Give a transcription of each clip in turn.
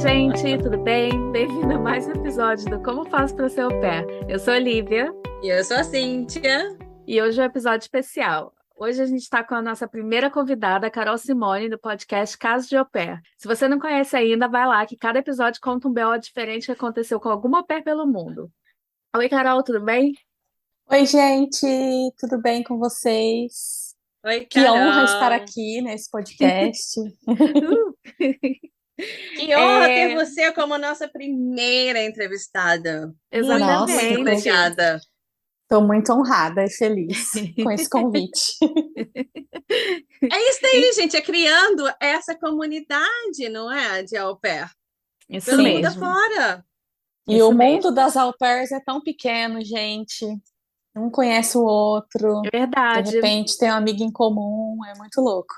gente, tudo bem? Bem-vindo a mais um episódio do Como Faço para Ser Au Pair. Eu sou a Lívia E eu sou a Cíntia. e hoje é um episódio especial. Hoje a gente está com a nossa primeira convidada, a Carol Simone, do podcast Caso de Au Pair. Se você não conhece ainda, vai lá, que cada episódio conta um BO diferente que aconteceu com alguma au pair pelo mundo. Oi, Carol, tudo bem? Oi, gente, tudo bem com vocês? Oi, Que honra estar Carol. aqui nesse podcast. Uh! Que honra ter você como nossa primeira entrevistada. Nossa, Muito Exatamente. obrigada. estou muito honrada e feliz com esse convite. É isso aí, gente, é criando essa comunidade, não é? De au pair. Isso Pelo mundo mesmo. afora. E Isso o mundo mesmo. das au pairs é tão pequeno, gente. Um conhece o outro, É de verdade. repente tem um amigo em comum, é muito louco.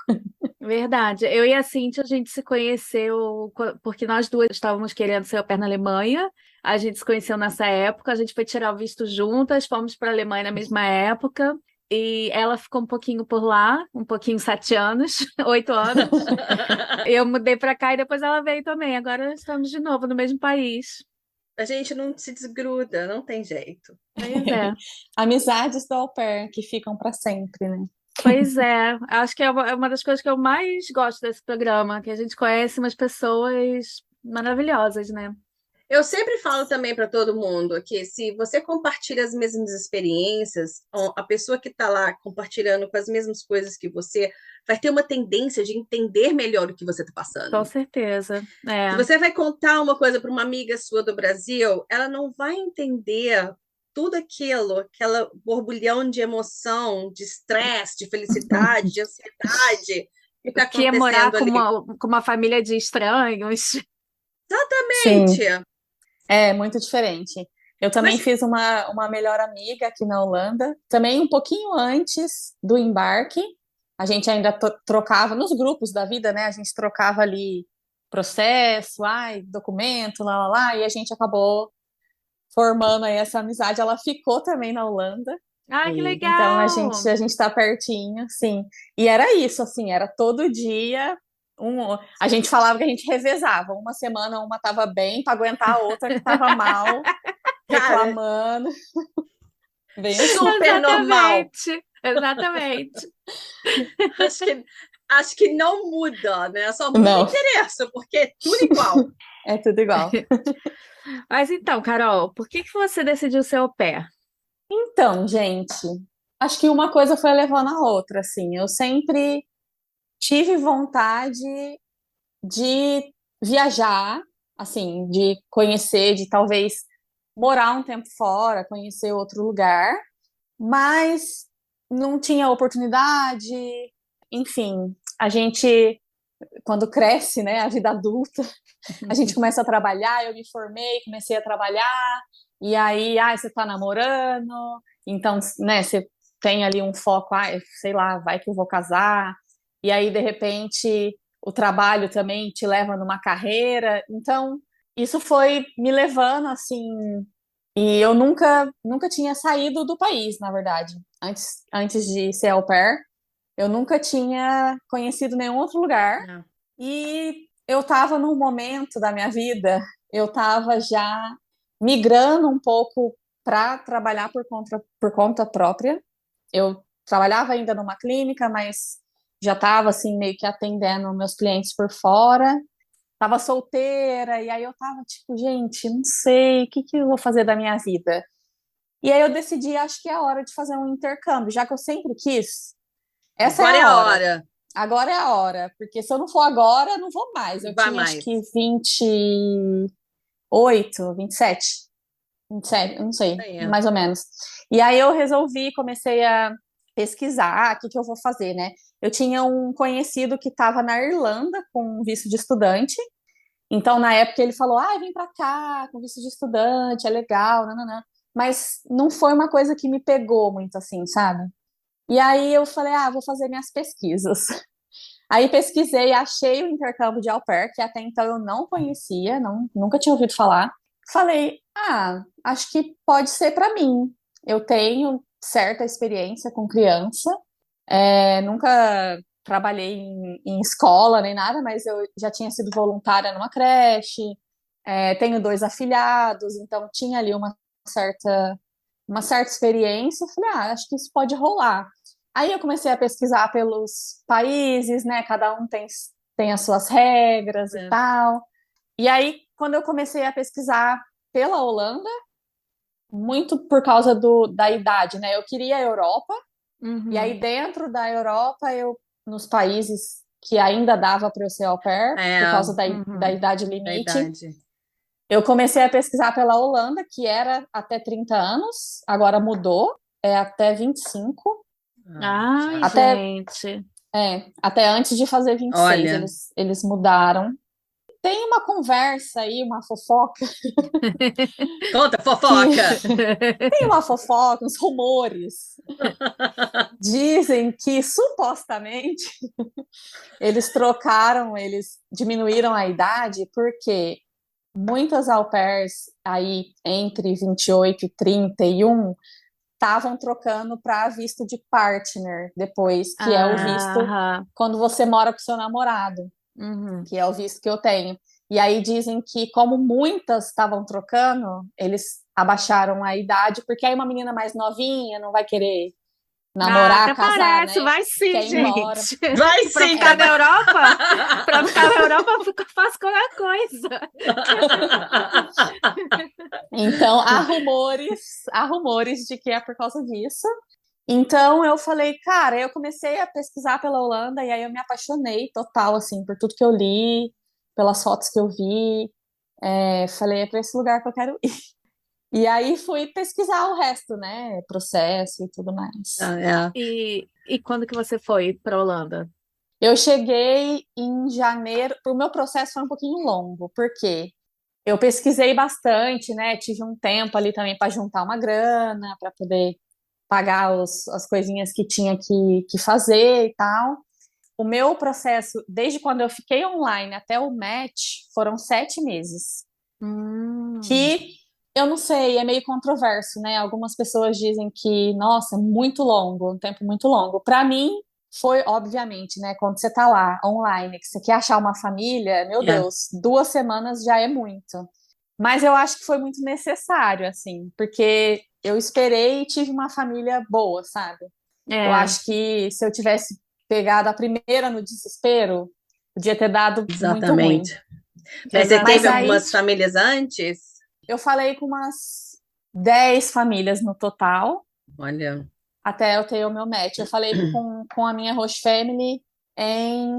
Verdade. Eu e a Cintia, a gente se conheceu porque nós duas estávamos querendo ser au pair na Alemanha. A gente se conheceu nessa época, a gente foi tirar o visto juntas, fomos para a Alemanha na mesma época. E ela ficou um pouquinho por lá, um pouquinho 7 anos, 8 anos. Eu mudei para cá e depois ela veio também. Agora estamos de novo no mesmo país. A gente não se desgruda, não tem jeito. Pois é. Amizades do au pair que ficam para sempre, né? Pois é. Acho que é uma das coisas que eu mais gosto desse programa, que a gente conhece umas pessoas maravilhosas, né? Eu sempre falo também para todo mundo que se você compartilha as mesmas experiências, a pessoa que está lá compartilhando com as mesmas coisas que você vai ter uma tendência de entender melhor o que você está Com passando. certeza. Se você vai contar uma coisa para uma amiga sua do Brasil, ela não vai entender tudo aquilo, aquela borbulhão de emoção, de estresse, de felicidade, de ansiedade que está O que é morar acontecendo ali. com uma família de estranhos. Sim, Exatamente. é muito diferente. Eu também Mas fiz uma melhor amiga aqui na Holanda, também um pouquinho antes do embarque. A gente ainda trocava nos grupos da vida, né? A gente trocava ali processo, ai, documento, lá, e a gente acabou formando aí essa amizade. Ela ficou também na Holanda, Ai, que e então a legal! gente a gente tá pertinho, sim. E era isso, assim, era todo dia. A gente falava que a gente revezava. Uma semana uma tava bem para aguentar a outra que tava mal, cara, reclamando. Bem assim. super normal. Exatamente, exatamente. Acho que, acho que não muda, né? Só muda o Não, endereço, porque é tudo igual. é tudo igual. Mas então, Carol, por que que você decidiu ser au pair? Então, gente, acho que uma coisa foi levando a outra, assim. Eu sempre tive vontade de viajar, assim, de conhecer, de talvez morar um tempo fora, conhecer outro lugar, mas não tinha oportunidade. Enfim, a gente, quando cresce, né, a vida adulta, a gente começa a trabalhar. Eu me formei, comecei a trabalhar, e aí, você tá namorando, então, né, você tem ali um foco, sei lá, vai que eu vou casar, e aí, de repente, o trabalho também te leva numa carreira, então, isso foi me levando, assim, e eu nunca tinha saído do país, na verdade, antes de ser au pair, eu nunca tinha conhecido nenhum outro lugar, Não. e eu estava num momento da minha vida, eu estava já migrando um pouco para trabalhar por conta própria. Eu trabalhava ainda numa clínica, mas já estava assim meio que atendendo meus clientes por fora. Estava solteira e aí eu estava tipo, gente, não sei, o que que eu vou fazer da minha vida? E aí eu decidi, acho que é a hora de fazer um intercâmbio, já que eu sempre quis. Essa é Agora é a a hora. hora. Agora é a hora, porque se eu não for agora, eu não vou mais. Não Eu vai tinha acho mais. que 28, 27, 27, eu não sei, É. mais ou menos. E aí eu resolvi, comecei a pesquisar o que que eu vou fazer, né? Eu tinha um conhecido que estava na Irlanda com visto de estudante. Então, na época, ele falou: vem pra cá com visto de estudante, é legal, não. Mas não foi uma coisa que me pegou muito assim, sabe? E aí eu falei: vou fazer minhas pesquisas. Aí pesquisei, achei o intercâmbio de au pair, que até então eu não conhecia, nunca tinha ouvido falar. Falei: acho que pode ser para mim. Eu tenho certa experiência com criança, nunca trabalhei em escola nem nada, mas eu já tinha sido voluntária numa creche, tenho 2 afilhados, então tinha ali uma certa experiência. Falei, acho que isso pode rolar. Aí eu comecei a pesquisar pelos países, né? Cada um tem as suas regras e tal. E aí, quando eu comecei a pesquisar pela Holanda, muito por causa da idade, né? Eu queria a Europa, e aí dentro da Europa, nos países que ainda dava para eu ser au pair, por causa da idade limite, eu comecei a pesquisar pela Holanda, que era até 30 anos, agora mudou, é até 25. Ai, Até, gente. até antes de fazer 26, Olha. eles mudaram. Tem uma conversa aí, uma fofoca. Conta, fofoca! Tem uma fofoca, uns rumores. Dizem que, supostamente, eles diminuíram a idade porque muitas au pairs aí entre 28 e 31 estavam trocando para visto de partner depois, que é o visto quando você mora com seu namorado, que é o visto que eu tenho. E aí dizem que, como muitas estavam trocando, eles abaixaram a idade, porque aí uma menina mais novinha não vai querer namorar, até casar, parece, né? vai sim, Quer ir gente. embora. Vai Pra sim! ficar na Europa? Pra ficar na Europa, eu faço qualquer coisa. Então, há rumores de que é por causa disso. Então, eu falei, cara, eu comecei a pesquisar pela Holanda e aí eu me apaixonei total, assim, por tudo que eu li, pelas fotos que eu vi. Falei, é para esse lugar que eu quero ir. E aí fui pesquisar o resto, né? Processo e tudo mais. E quando que você foi para Holanda? Eu cheguei em janeiro. O meu processo foi um pouquinho longo, porque eu pesquisei bastante, né? Tive um tempo ali também para juntar uma grana, para poder pagar as coisinhas que tinha que fazer e tal. O meu processo, desde quando eu fiquei online até o match, foram 7 meses. Que eu não sei, é meio controverso, né? Algumas pessoas dizem que, nossa, muito longo, um tempo muito longo. Para mim, foi, obviamente, né? Quando você tá lá, online, que você quer achar uma família, meu Deus, 2 semanas já é muito. Mas eu acho que foi muito necessário, assim, porque eu esperei e tive uma família boa, sabe? Eu acho que se eu tivesse pegado a primeira no desespero, podia ter dado muito ruim. Mas você teve Mas aí, algumas famílias antes? eu falei com umas 10 famílias no total. Olha. Até eu ter o meu match. Eu falei com a minha host family em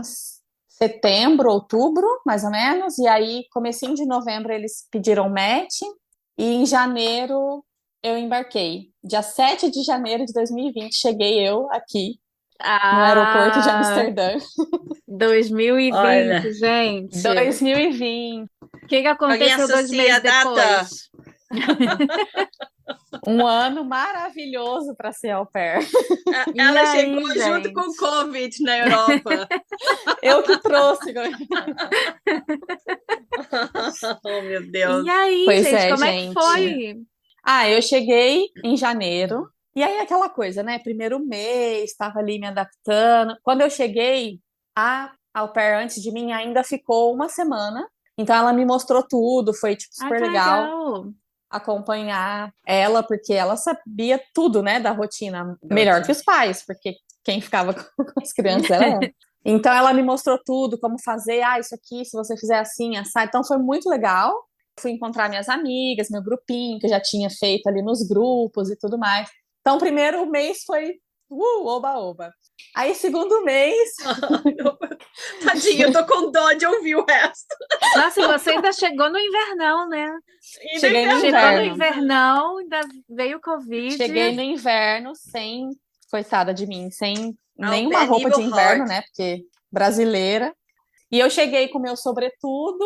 setembro, outubro, mais ou menos. E aí, comecinho de novembro, eles pediram match. E em janeiro, eu embarquei. Dia 7 de janeiro de 2020, cheguei eu aqui no aeroporto de Amsterdã. 2020, Olha. gente. 2020. O que aconteceu 2 meses depois? Um ano maravilhoso para ser au pair. Ela chegou junto com o Covid na Europa. Eu que trouxe. Oh, meu Deus. E aí, pois gente, como gente. é que foi? Eu cheguei em janeiro. E aí, aquela coisa, né? Primeiro mês, estava ali me adaptando. Quando eu cheguei, a au pair antes de mim ainda ficou uma semana. Então, ela me mostrou tudo. Foi, tipo, super legal acompanhar ela, porque ela sabia tudo, né, da rotina. Melhor que os pais, porque quem ficava com as crianças era ela. Então, ela me mostrou tudo, como fazer. Isso aqui, se você fizer assim, assar. Então, foi muito legal. Fui encontrar minhas amigas, meu grupinho, que eu já tinha feito ali nos grupos e tudo mais. Então, o primeiro mês foi oba-oba. Aí, segundo mês... Tadinha, eu tô com dó de ouvir o resto. Nossa, e você ainda chegou no invernão, né? Cheguei no Chegou inverno. no invernão, ainda veio o Covid. Cheguei no inverno sem... Coitada de mim, sem nenhuma roupa de inverno, né? Porque brasileira. E eu cheguei com meu sobretudo,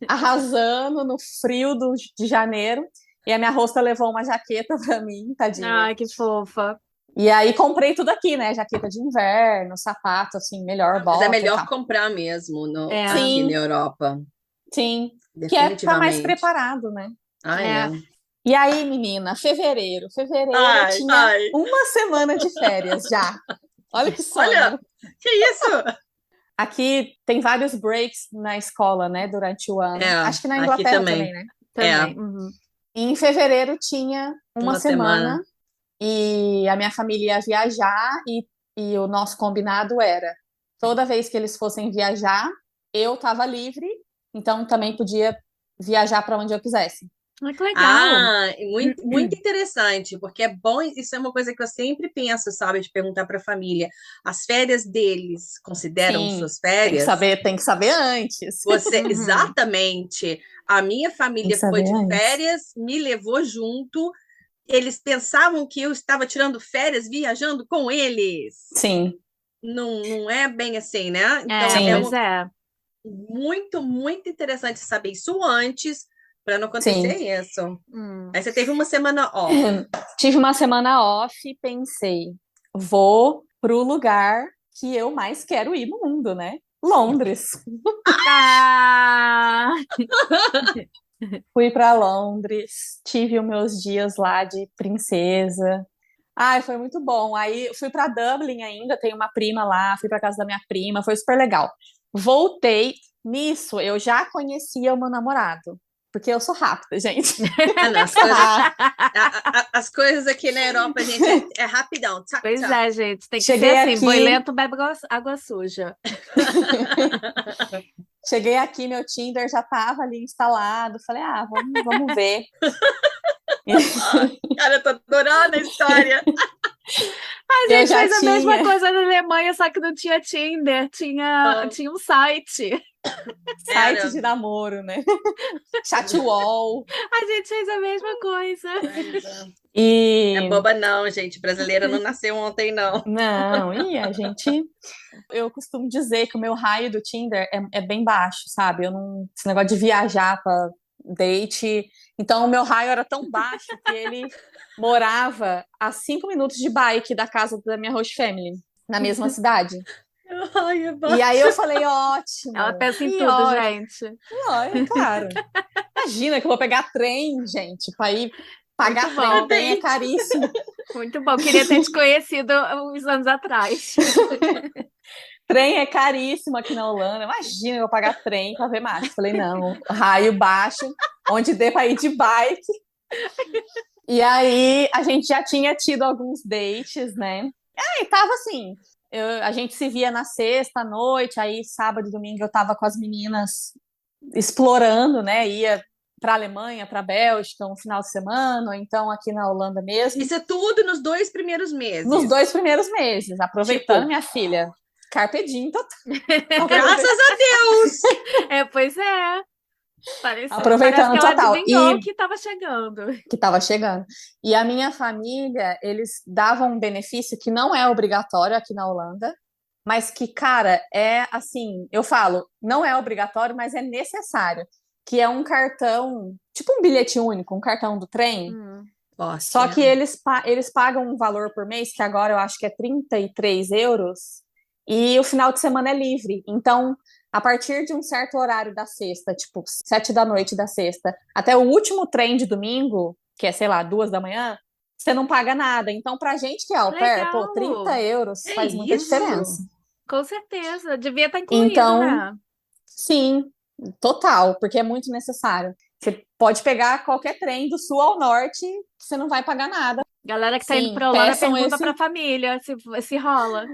arrasando no frio de janeiro. E a minha hosta levou uma jaqueta pra mim, tadinha. Ai, que fofa. E aí comprei tudo aqui, né? Jaqueta de inverno, sapato, assim, melhor, bota. Mas é melhor comprar mesmo aqui na Europa. Sim, que é pra mais preparado, né? E aí, menina, fevereiro eu tinha uma semana de férias já. Olha que sonho. Olha, que isso? Aqui tem vários breaks na escola, né, durante o ano. É, Acho que na aqui Inglaterra também, também. né? Também. Uhum. E em fevereiro tinha uma Uma semana semana. e a minha família ia viajar e o nosso combinado era toda vez que eles fossem viajar, eu estava livre, então também podia viajar para onde eu quisesse. Ah, que legal. Ah, muito, muito interessante, porque é bom, isso é uma coisa que eu sempre penso, sabe, de perguntar para a família. As férias deles consideram Sim, suas férias? tem que saber antes. Você, Uhum. exatamente. A minha Tem que família foi saber de antes. férias, me levou junto. Eles pensavam que eu estava tirando férias, viajando com eles. Sim, Não, não é bem assim, né? Então, É, é sim, pois uma, é. muito, muito interessante saber isso antes, para não acontecer sim. isso. Hum. Aí você teve uma semana off. Tive uma semana off e pensei, vou pro lugar que eu mais quero ir no mundo, né? Londres. Ah! Fui para Londres, tive os meus dias lá de princesa. Ai, foi muito bom. Aí fui para Dublin ainda, tenho uma prima lá, fui para casa da minha prima, foi super legal. Voltei, nisso eu já conhecia o meu namorado, porque eu sou rápida, gente. Ah, não, as coisas aqui na Europa, gente, é rapidão. Tac, Pois tac. é, gente. Tem que ser Cheguei assim: boi aqui, lento bebe água suja. cheguei aqui, meu Tinder já tava ali instalado. Falei, vamos ver. Cara, eu tô adorando a história. A Eu gente já fez a mesma tinha, coisa na Alemanha, só que não tinha Tinder, Ah, tinha um site. site era. de namoro, né? Chatwall. A gente fez a mesma coisa. Coisa. É E boba, não, gente. Brasileira não nasceu ontem, não. não, e a gente. Eu costumo dizer que o meu raio do Tinder é bem baixo, sabe? Eu não. Esse negócio de viajar pra date. Então, o meu raio era tão baixo que ele morava a 5 minutos de bike da casa da minha host family, na mesma cidade. Ai, é E aí eu baixo. falei, Ela ótimo, pensa em que tudo, ótimo. gente. Não, claro. Imagina que eu vou pegar trem, gente, para ir Muito pagar trem. A bom, Trem é date. caríssimo. muito bom. Queria ter te conhecido uns anos atrás. Trem é caríssimo aqui na Holanda. Imagina eu pagar trem para ver macho. Falei, não, raio baixo, onde dê para ir de bike. E aí a gente já tinha tido alguns dates, né? E tava assim, a gente se via na sexta à noite, aí sábado e domingo eu tava com as meninas explorando, né? Ia para Alemanha, para Bélgica, um final de semana, ou então aqui na Holanda mesmo. Isso é tudo nos 2 primeiros Nos meses. 2 primeiros meses, aproveitando Tipo, minha filha. Carpe diem, graças a Deus! É, pois é. Parece que aproveitando ela total. adivinhou E que estava chegando. que estava chegando. E a minha família, eles davam um benefício que não é obrigatório aqui na Holanda, mas que, cara, é assim, eu falo, não é obrigatório, mas é necessário, que é um cartão, tipo um bilhete único, um cartão do trem, só Nossa. que eles pagam um valor por mês, que agora eu acho que é 33 euros, e o final de semana é livre. Então, a partir de um certo horário da sexta, tipo 7 da noite da sexta, até o último trem de domingo, que é, sei lá, 2 da manhã, você não paga nada. Então, pra gente que é au pair, pô, Legal. 30 euros É faz muita isso? diferença. Com certeza. Devia estar incluído, Então, né? sim, total, porque é muito necessário. Você pode pegar qualquer trem do sul ao norte, que você não vai pagar nada. Galera que tá indo Sim, pra Holanda peçam pergunta pra esse, família se rola.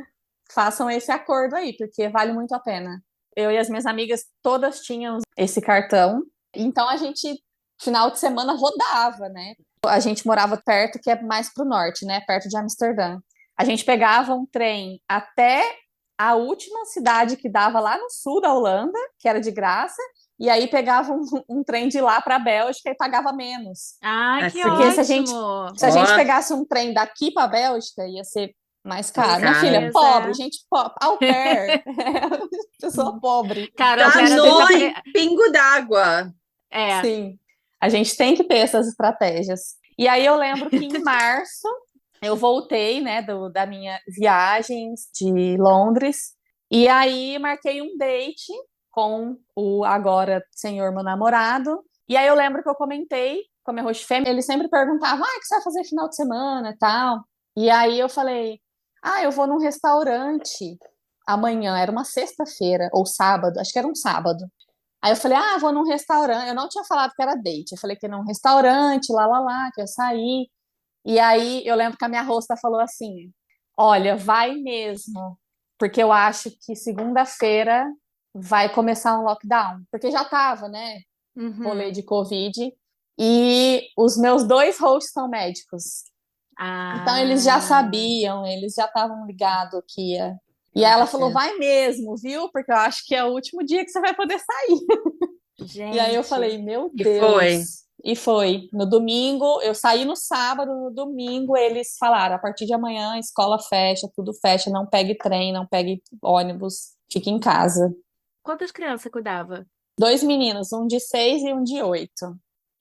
façam esse acordo aí, porque vale muito a pena. Eu e as minhas amigas todas tinham esse cartão, então a gente, final de semana, rodava, né? A gente morava perto, que é mais pro norte, né? Perto de Amsterdã. A gente pegava um trem até a última cidade que dava lá no sul da Holanda, que era de graça, e aí pegava um trem de lá para a Bélgica e pagava menos. Ai, que Porque Assim, ótimo! se a gente ó, pegasse um trem daqui para a Bélgica, ia ser mais Com caro. Minha filha, certeza, pobre, é. gente pobre, au pair, pessoa pobre. Cara, au Então a pair gente às tem vezes danou que, em pingo d'água. É. sim, a gente tem que ter essas estratégias. E aí eu lembro que em março eu voltei, né, da minha viagem de Londres, e aí marquei um date com o agora senhor meu namorado. E aí eu lembro que eu comentei com a minha host family, ele sempre perguntava, o que você vai fazer final de semana e tal. E aí eu falei, eu vou num restaurante amanhã, era uma sexta-feira, ou sábado, acho que era um sábado. Aí eu falei, vou num restaurante. Eu não tinha falado que era date. Eu falei que ia num restaurante, lá, que eu ia sair. E aí eu lembro que a minha hosta falou assim: olha, vai mesmo, porque eu acho que segunda-feira vai começar um lockdown. Porque já tava, né? Rolê Uhum. de Covid. E os meus 2 hosts são médicos. Então eles já Ah, sabiam, eles já estavam ligados que ia. E ia aí ela falou: acontecer. vai mesmo, viu? Porque eu acho que é o último dia que você vai poder sair. E aí eu Gente, falei: meu E foi. Deus. E foi. No domingo, eu saí no sábado, no domingo eles falaram: a partir de amanhã a escola fecha, tudo fecha, não pegue trem, não pegue ônibus, fique em casa. quantas crianças você cuidava? 2 meninos, um de 6 e um de 8.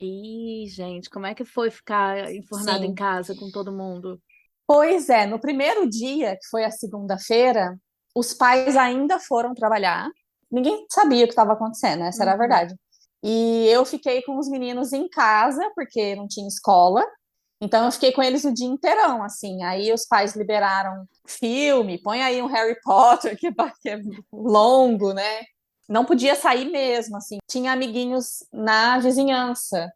Ih, gente, como é que foi ficar enfornado em Sim. casa com todo mundo? Pois é, no primeiro dia, que foi a segunda-feira, os pais ainda foram trabalhar. Ninguém sabia o que estava acontecendo, essa era a Uhum. verdade. E eu fiquei com os meninos em casa, porque não tinha escola. Então eu fiquei com eles o dia inteirão, assim. Aí os pais liberaram filme, põe aí um Harry Potter, que é longo, né? Não podia sair mesmo, assim. Tinha amiguinhos na vizinhança,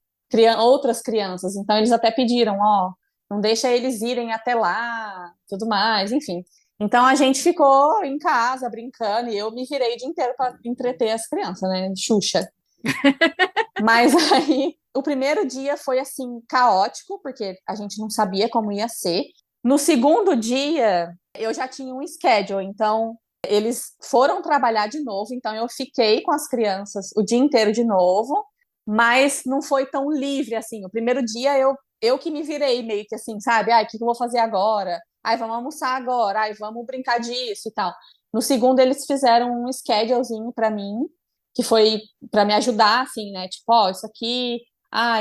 outras crianças. Então eles até pediram, ó, não deixa eles irem até lá, tudo mais, enfim. Então a gente ficou em casa brincando e eu me virei o dia inteiro para entreter as crianças, né? Xuxa. Mas aí o primeiro dia foi assim caótico, porque a gente não sabia como ia ser. No segundo dia, eu já tinha um schedule, então eles foram trabalhar de novo, então eu fiquei com as crianças o dia inteiro de novo, mas não foi tão livre assim. O primeiro dia eu que me virei meio que assim, sabe? O que eu vou fazer agora? Vamos almoçar agora, vamos brincar disso e tal. No segundo, eles fizeram um schedulezinho para mim, que foi para me ajudar, assim, né? Tipo, ó, isso aqui,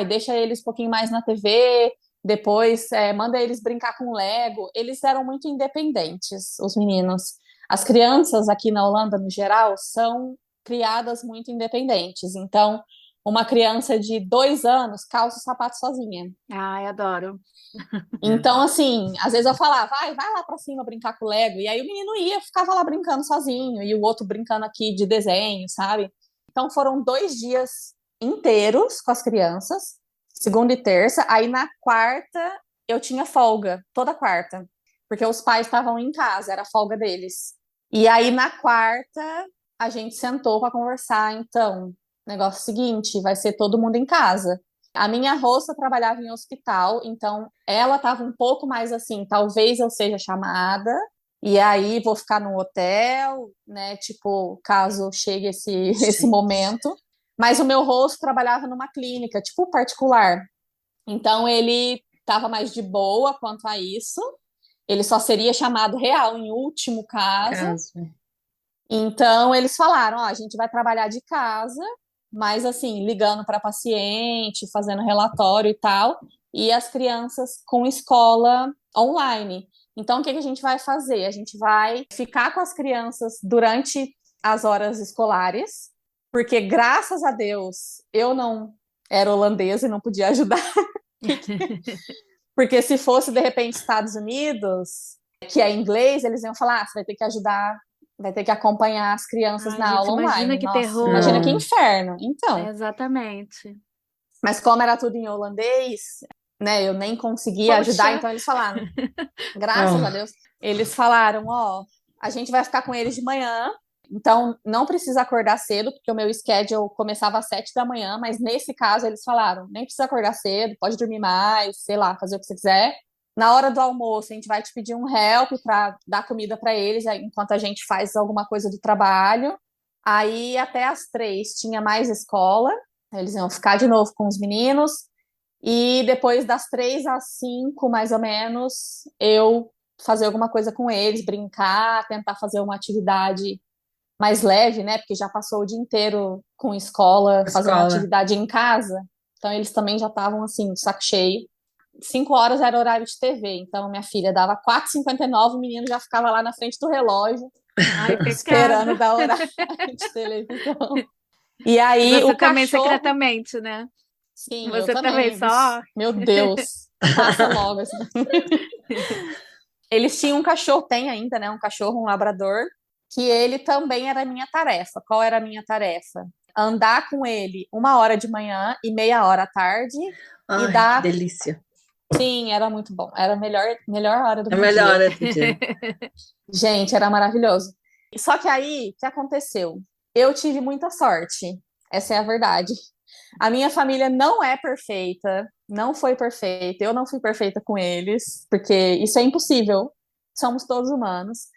deixa eles um pouquinho mais na TV, depois manda eles brincar com Lego. Eles eram muito independentes, os meninos. As crianças aqui na Holanda, no geral, são criadas muito independentes. Então, uma criança de 2 anos calça o sapato sozinha. Ai, adoro. Então, assim, às vezes eu falava, vai lá pra cima brincar com o Lego. E aí o menino ia, ficava lá brincando sozinho, e o outro brincando aqui de desenho, sabe? Então foram 2 dias inteiros com as crianças, segunda e terça. Aí na quarta eu tinha folga, toda quarta, porque os pais estavam em casa, era a folga deles. E aí na quarta a gente sentou para conversar. Então, negócio seguinte, vai ser todo mundo em casa. A minha roça trabalhava em hospital, então ela estava um pouco mais assim, talvez eu seja chamada, e aí vou ficar no hotel, né? Tipo, caso chegue esse Gente. momento. Mas o meu rosto trabalhava numa clínica, tipo particular. Então ele estava mais de boa quanto a isso. Ele só seria chamado real em último caso. Caso. Então, eles falaram: ó, a gente vai trabalhar de casa, mas assim, ligando para paciente, fazendo relatório e tal, e as crianças com escola online. Então, o que que a gente vai fazer? A gente vai ficar com as crianças durante as horas escolares, porque graças a Deus eu não era holandesa e não podia ajudar, porque se fosse de repente Estados Unidos, que é inglês, eles iam falar: você vai ter que ajudar, vai ter que acompanhar as crianças Ai, na gente, aula imagina online. que Nossa, imagina que terror. Não. inferno. Então, Exatamente. mas como era tudo em holandês, né, eu nem conseguia ajudar, Poxa. então eles falaram, graças a Oh, Deus, eles falaram: ó, a gente vai ficar com eles de manhã, então não precisa acordar cedo, porque o meu schedule começava às 7 da manhã, mas nesse caso eles falaram: nem precisa acordar cedo, pode dormir mais, sei lá, fazer o que você quiser. Na hora do almoço, a gente vai te pedir um help para dar comida para eles, enquanto a gente faz alguma coisa do trabalho. Aí até às 3 tinha mais escola, eles iam ficar de novo com os meninos. E depois das 3 às 5, mais ou menos, eu fazer alguma coisa com eles, brincar, tentar fazer uma atividade mais leve, né? Porque já passou o dia inteiro com escola, fazendo escola. atividade em casa. Então eles também já estavam assim, de saco cheio. 5 horas era horário de TV, então minha filha dava 4h59, o menino já ficava lá na frente do relógio, Ai, pecado. esperando dar horário de televisão. E aí Você o também cachorro, secretamente, né? sim, eu Você também também, só. vixe, meu Deus, passa logo assim. Eles tinham um cachorro, tem ainda, né? Um cachorro, um labrador, que ele também era minha tarefa. Qual era a minha tarefa? Andar com ele 1 hora de manhã e meia hora à tarde e Ai, que dar. delícia. Sim, era muito bom. Era a melhor hora do É meu melhor dia. do dia. Gente, era maravilhoso. Só que aí, o que aconteceu? Eu tive muita sorte. Essa é a verdade. A minha família não é perfeita, não foi perfeita. Eu não fui perfeita com eles, porque isso é impossível. Somos todos humanos.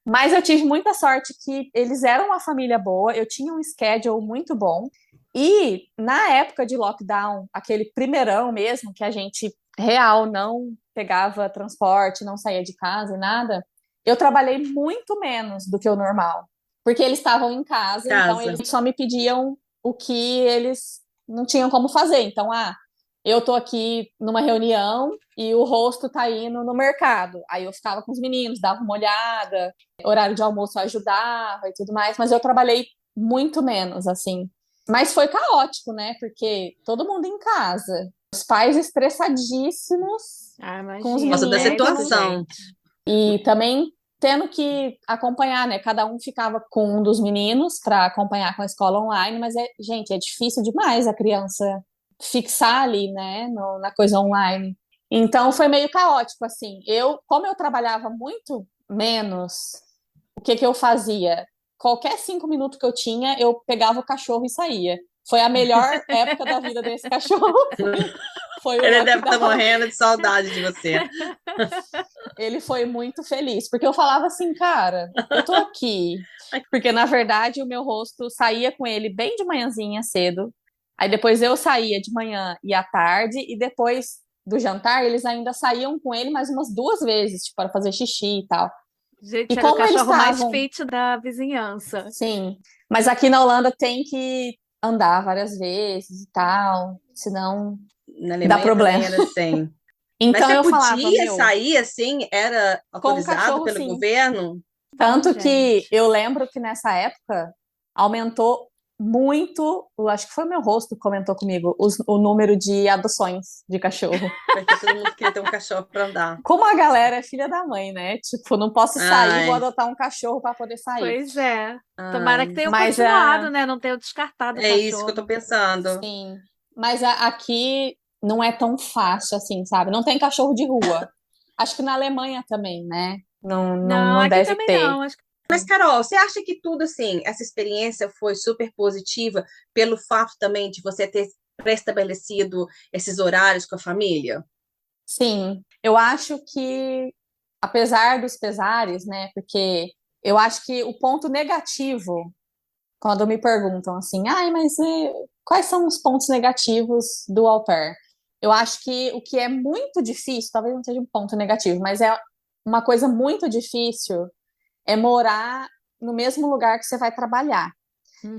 Mas eu tive muita sorte que eles eram uma família boa, eu tinha um schedule muito bom. E na época de lockdown, aquele primeirão mesmo, que a gente real não pegava transporte, não saía de casa e nada, eu trabalhei muito menos do que o normal. Porque eles estavam em casa, então Casa. eles só me pediam o que eles não tinham como fazer. Então, eu tô aqui numa reunião e o rosto tá indo no mercado. Aí eu ficava com os meninos, dava uma olhada, horário de almoço eu ajudava e tudo mais, mas eu trabalhei muito menos, assim. Mas foi caótico, né? Porque todo mundo em casa, os pais estressadíssimos com os Imagina, Nossa, da meninos situação. e também tendo que acompanhar, né? Cada um ficava com um dos meninos para acompanhar com a escola online, mas gente, é difícil demais a criança fixar ali, né, na coisa online. Então foi meio caótico, assim. Como eu trabalhava muito menos, o que que eu fazia? Qualquer 5 minutos que eu tinha, eu pegava o cachorro e saía. Foi a melhor época da vida desse cachorro. Foi o Ele deve estar lockdown. morrendo de saudade de você. Ele foi muito feliz, porque eu falava assim, cara, eu tô aqui. Porque, na verdade, o meu rosto saía com ele bem de manhãzinha cedo. Aí depois eu saía de manhã e à tarde, e depois do jantar, eles ainda saíam com ele mais umas 2 vezes, tipo, para fazer xixi e tal. E Gente, era o como eles cachorro mais estavam, fit da vizinhança. sim, mas aqui na Holanda tem que andar várias vezes e tal, senão Na dá Alemanha também problema. era assim. Mas Então você eu falava, podia meu, sair assim? Era com o autorizado cachorro, pelo sim. governo? Bom, Tanto que gente. eu lembro que nessa época aumentou muito, eu acho que foi meu rosto que comentou comigo, o número de adoções de cachorro. Porque todo mundo queria ter um cachorro para andar. Como a galera é filha da mãe, né? Tipo, não posso sair, vou Ai, adotar um cachorro para poder sair. Pois é. Tomara que ai. tenham Mas continuado, né? Não tenham descartado o É isso que eu tô cachorro. pensando. sim, mas aqui não é tão fácil assim, sabe? Não tem cachorro de rua. Acho que na Alemanha também, né? Não, não, Não, não aqui deve também ter. não. Acho que Mas, Carol, você acha que tudo assim, essa experiência foi super positiva pelo fato também de você ter pré-estabelecido esses horários com a família? Sim, eu acho que, apesar dos pesares, né? Porque eu acho que o ponto negativo, quando me perguntam assim, ai, mas quais são os pontos negativos do au pair? Eu acho que o que é muito difícil, talvez não seja um ponto negativo, mas é uma coisa muito difícil é morar no mesmo lugar que você vai trabalhar,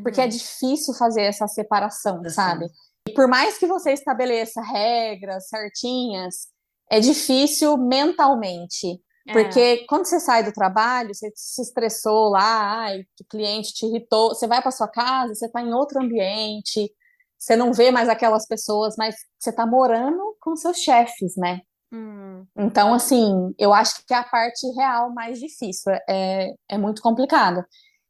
porque é Uhum. difícil fazer essa separação, sabe? Assim, E por mais que você estabeleça regras certinhas, é difícil mentalmente. É, Porque quando você sai do trabalho, você se estressou lá, ai, o cliente te irritou, você vai para sua casa, você está em outro ambiente, você não vê mais aquelas pessoas, mas você está morando com seus chefes, né? hum, Então, assim, eu acho que é a parte real mais difícil, é muito complicado.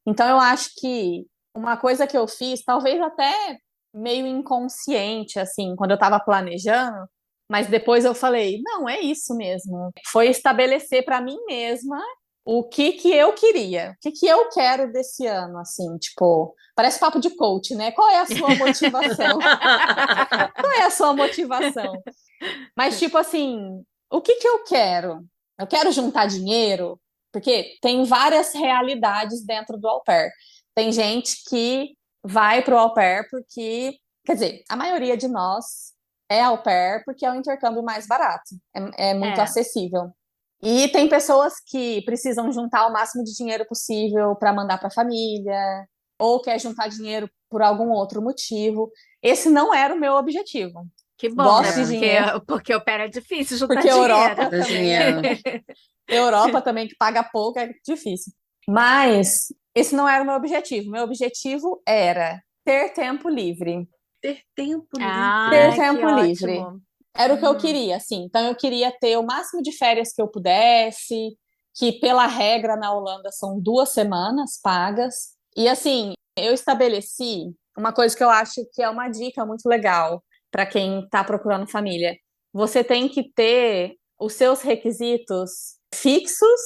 Então, eu acho que uma coisa que eu fiz, talvez até meio inconsciente, assim, quando eu estava planejando, mas depois eu falei, não, é isso mesmo. Foi estabelecer para mim mesma o que que eu queria, o que que eu quero desse ano, assim, tipo, parece papo de coach, né? Qual é a sua motivação? Qual é a sua motivação? Mas, tipo assim, o que que eu quero? Eu quero juntar dinheiro, porque tem várias realidades dentro do au pair. Tem gente que vai pro au pair porque, quer dizer, a maioria de nós é au pair porque é o intercâmbio mais barato, é muito é. acessível. E tem pessoas que precisam juntar o máximo de dinheiro possível para mandar para a família, ou quer juntar dinheiro por algum outro motivo. Esse não era o meu objetivo. Que bom, né? Gosto de é, dinheiro, Porque o pé é difícil juntar porque a Europa dinheiro. do também é. dinheiro. Europa também, que paga pouco, é difícil. Mas esse não era o meu objetivo. Meu objetivo era ter tempo livre. Ter tempo livre. Ter Ah, que tempo livre. ótimo. Era o que eu queria, assim. Então, eu queria ter o máximo de férias que eu pudesse, que pela regra na Holanda são 2 semanas pagas. E assim, eu estabeleci uma coisa que eu acho que é uma dica muito legal para quem está procurando família. Você tem que ter os seus requisitos fixos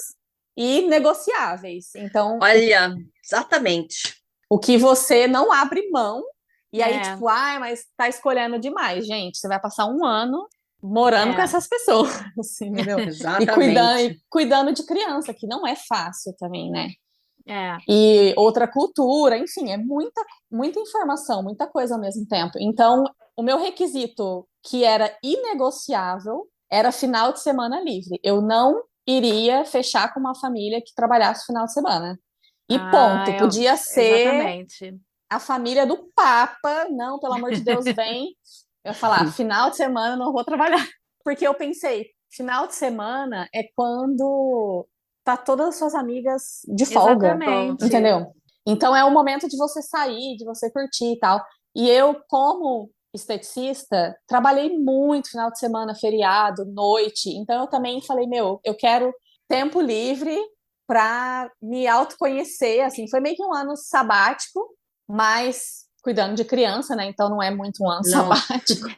e negociáveis. Então, Olha, exatamente. o que você não abre mão, e aí, É, tipo, mas tá escolhendo demais, gente. Você vai passar um ano morando com é, essas pessoas, assim, entendeu? Exatamente. E cuidando de criança, que não é fácil também, né? é. E outra cultura, enfim, é muita informação, muita coisa ao mesmo tempo. Então, o meu requisito, que era inegociável, era final de semana livre. Eu não iria fechar com uma família que trabalhasse final de semana. E ponto. Podia ser Exatamente. a família do Papa, não, pelo amor de Deus, vem. Eu ia falar, final de semana não vou trabalhar. Porque eu pensei, final de semana é quando tá todas as suas amigas de folga, Exatamente. entendeu? Então é o momento de você sair, de você curtir e tal. E eu, como esteticista, trabalhei muito final de semana, feriado, noite. Então eu também falei, meu, eu quero tempo livre para me autoconhecer, assim, foi meio que um ano sabático, mas cuidando de criança, né? Então não é muito um ano Não. sabático,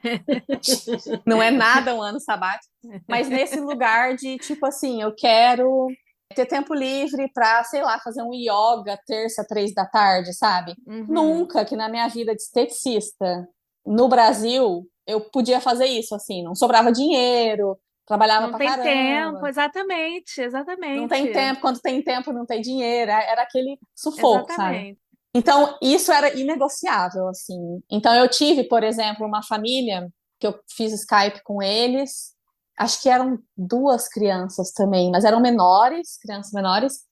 não é nada um ano sabático, mas nesse lugar de tipo assim, eu quero ter tempo livre para, sei lá, fazer um yoga terça, 3 da tarde, sabe? Uhum. Nunca que na minha vida de esteticista no Brasil eu podia fazer isso, assim, não sobrava dinheiro, trabalhava Não pra tem tempo, caramba. exatamente, Não tem exatamente, tempo, quando tem tempo não tem dinheiro, era aquele sufoco, sabe? exatamente. Então, isso era inegociável, assim. Então, eu tive, por exemplo, uma família que eu fiz Skype com eles, acho que eram 2 crianças também, mas eram menores, crianças menores,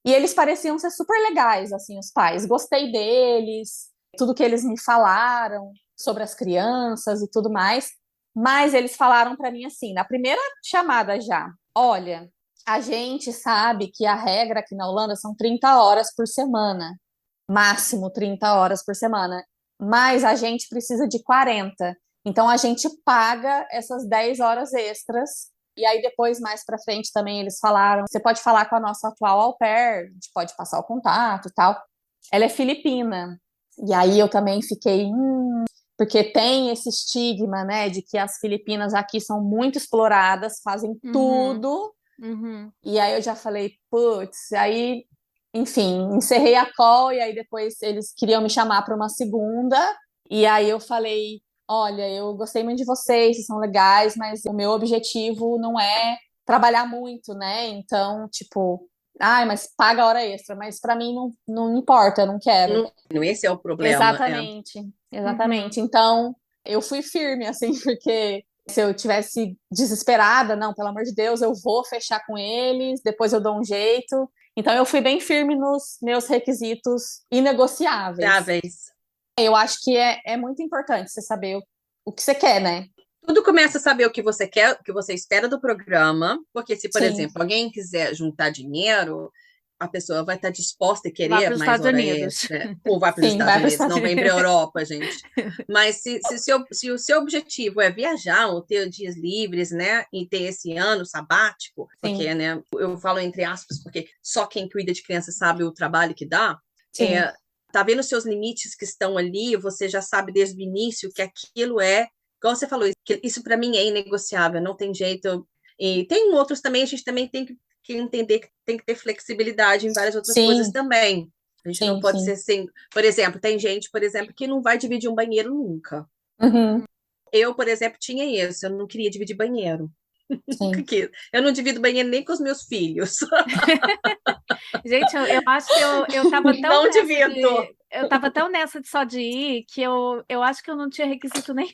e eles pareciam ser super legais, assim, os pais. Gostei deles, tudo que eles me falaram sobre as crianças e tudo mais, mas eles falaram para mim assim, na primeira chamada já, olha, a gente sabe que a regra aqui na Holanda são 30 horas por semana, máximo 30 horas por semana, mas a gente precisa de 40. Então a gente paga essas 10 horas extras. E aí depois, mais para frente, também eles falaram, você pode falar com a nossa atual au pair, a gente pode passar o contato e tal. Ela é filipina. E aí eu também fiquei, porque tem esse estigma, né, de que as Filipinas aqui são muito exploradas, fazem Uhum, tudo. uhum. E aí eu já falei, putz, aí, enfim, encerrei a call e aí depois eles queriam me chamar para uma segunda. E aí eu falei, olha, eu gostei muito de vocês, vocês são legais, mas o meu objetivo não é trabalhar muito, né? Então, tipo, ai, mas paga a hora extra, mas para mim não importa, eu não quero. Esse é o problema. É. Exatamente, Uhum. exatamente. Então, eu fui firme, assim, porque se eu tivesse desesperada, não, pelo amor de Deus, eu vou fechar com eles, depois eu dou um jeito. Então, eu fui bem firme nos meus requisitos inegociáveis. Viáveis. Eu acho que é muito importante você saber o que você quer, né? Tudo começa a saber o que você quer, o que você espera do programa, porque se, por Sim, exemplo, alguém quiser juntar dinheiro, a pessoa vai estar disposta a Vá querer para os mais Estados hora Unidos. extra, ou vai para os sim, Estados vai para os Unidos, Estados não vem Unidos. para a Europa, gente. Mas se o seu objetivo é viajar ou ter dias livres, né, e ter esse ano sabático, Sim, porque, né, eu falo entre aspas, porque só quem cuida de criança sabe o trabalho que dá, sim, é, tá vendo os seus limites que estão ali, você já sabe desde o início que aquilo é, igual você falou, isso para mim é inegociável, não tem jeito. E tem outros também, a gente também tem que entender que tem que ter flexibilidade em várias outras coisas sim, também. A gente não sim, pode ser sim. assim. Por exemplo, tem gente, por exemplo, que não vai dividir um banheiro nunca. Uhum, Eu, por exemplo, tinha isso, eu não queria dividir banheiro. sim. Eu não divido banheiro nem com os meus filhos. Gente, eu acho que eu tava tão Não nessa divido. de. Eu tava tão nessa de só de ir que eu acho que eu não tinha requisito nenhum.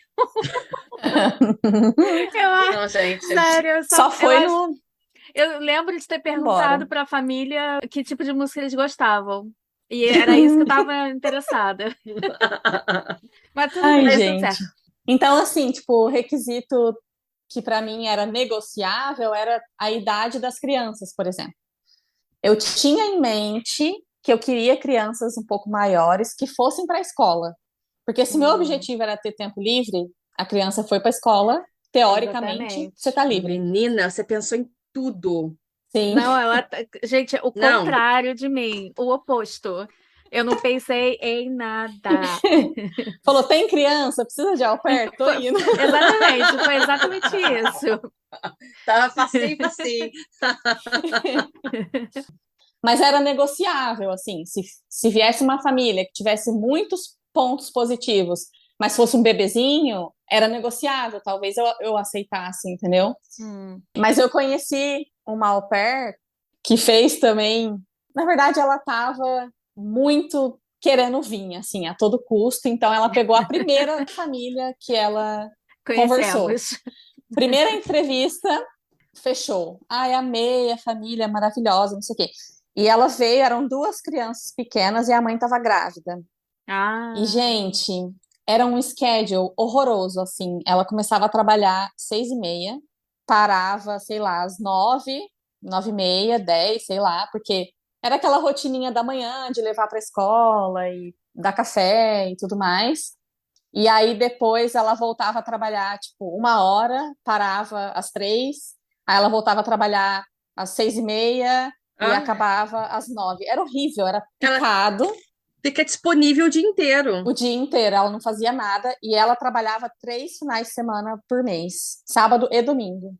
Não, gente. Sério, Só eu foi acho. no Eu lembro de ter perguntado embora. para a família que tipo de música eles gostavam. E era isso que eu tava interessada. Mas tudo Ai, bem, deu tudo gente. certo. Então, assim, tipo, o requisito que para mim era negociável era a idade das crianças, por exemplo. Eu tinha em mente que eu queria crianças um pouco maiores que fossem para a escola. Porque se meu Hum, objetivo era ter tempo livre, a criança foi para a escola teoricamente, Exatamente. você tá livre. Menina, você pensou em tudo. Sim. Não, gente, o Não, contrário de mim, o oposto. Eu não pensei em nada. Falou, tem criança? Precisa de au pair? Tô indo. Exatamente, foi exatamente isso. tava facinho, facinho. Mas era negociável, assim, se viesse uma família que tivesse muitos pontos positivos, mas fosse um bebezinho, era negociável, talvez eu aceitasse, entendeu? Hum. Mas eu conheci uma au pair que fez também. Na verdade, ela estava muito querendo vir, assim, a todo custo, então ela pegou a primeira família que ela conversou. Conhecemos. Primeira entrevista, fechou. Ai, amei a família, maravilhosa, não sei o quê. E ela veio, eram duas crianças pequenas e a mãe estava grávida. E, Ah, gente, era um schedule horroroso, assim. Ela começava a trabalhar 6h30, parava, sei lá, às 9, 9h30, 10, sei lá, porque era aquela rotininha da manhã de levar para a escola e dar café e tudo mais. E aí depois ela voltava a trabalhar, tipo, 1 hora, parava às 3, aí ela voltava a trabalhar às 6h30 e Ah, acabava às 9. Era horrível, era ela picado fica disponível o dia inteiro. o dia inteiro, ela não fazia nada e ela trabalhava 3 finais de semana por mês, sábado e domingo.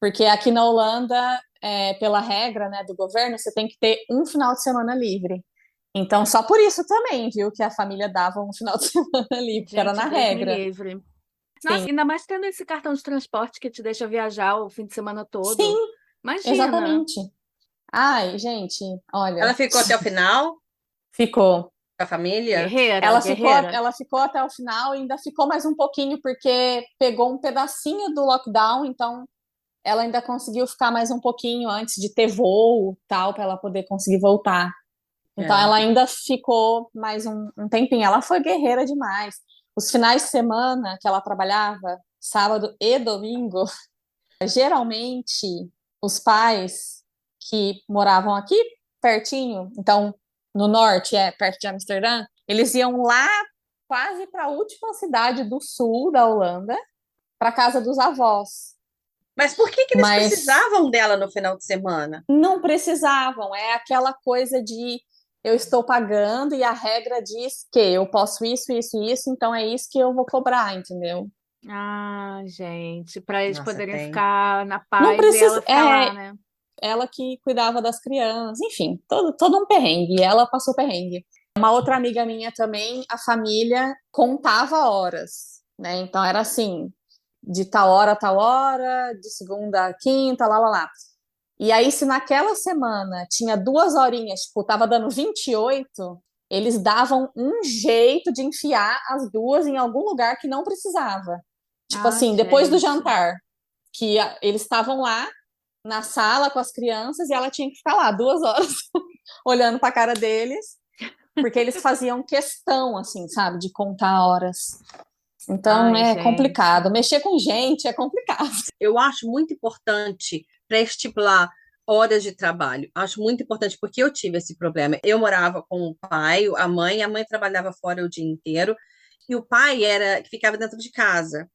Porque aqui na Holanda, pela regra, né, do governo, você tem que ter um final de semana livre. Então, só por isso também, viu, que a família dava um final de semana livre, que era gente, na Deus me regra. livre. Sim, Nossa, ainda mais tendo esse cartão de transporte que te deixa viajar o fim de semana todo. sim, Imagina. exatamente. Ai, gente, olha, Ela ficou até o final com ficou. a família? Guerreira, Ela ficou, guerreira. ela ficou até o final e ainda ficou mais um pouquinho, porque pegou um pedacinho do lockdown, então ela ainda conseguiu ficar mais um pouquinho antes de ter voo, tal, para ela poder conseguir voltar. Então É. ela ainda ficou mais um tempinho. Ela foi guerreira demais. Os finais de semana que ela trabalhava, sábado e domingo, geralmente os pais que moravam aqui pertinho, então no norte, perto de Amsterdã, eles iam lá quase para a última cidade do sul da Holanda, para casa dos avós. Mas por que que eles Mas precisavam dela no final de semana? não precisavam, é aquela coisa de eu estou pagando e a regra diz que eu posso isso, isso e isso, então é isso que eu vou cobrar, entendeu? Ah, gente, para eles Nossa, poderem tem. ficar na Não paz e ela precisa, ficar lá, né? ela que cuidava das crianças, enfim, todo um perrengue, e ela passou perrengue. Uma outra amiga minha também, a família contava horas, né? Então era assim, de tal hora, de segunda a quinta, lá, lá, lá. E aí, se naquela semana tinha 2 horinhas, tipo, tava dando 28, eles davam um jeito de enfiar as duas em algum lugar que não precisava. Tipo Ai, assim, depois do gente. jantar, que eles estavam lá na sala com as crianças e ela tinha que ficar lá 2 horas olhando para a cara deles, porque eles faziam questão, assim, sabe, de contar horas. Então Ai, é gente. complicado. Mexer com gente é complicado. Eu acho muito importante para estipular horas de trabalho. Acho muito importante porque eu tive esse problema. Eu morava com o pai, a mãe trabalhava fora o dia inteiro e o pai era que ficava dentro de casa.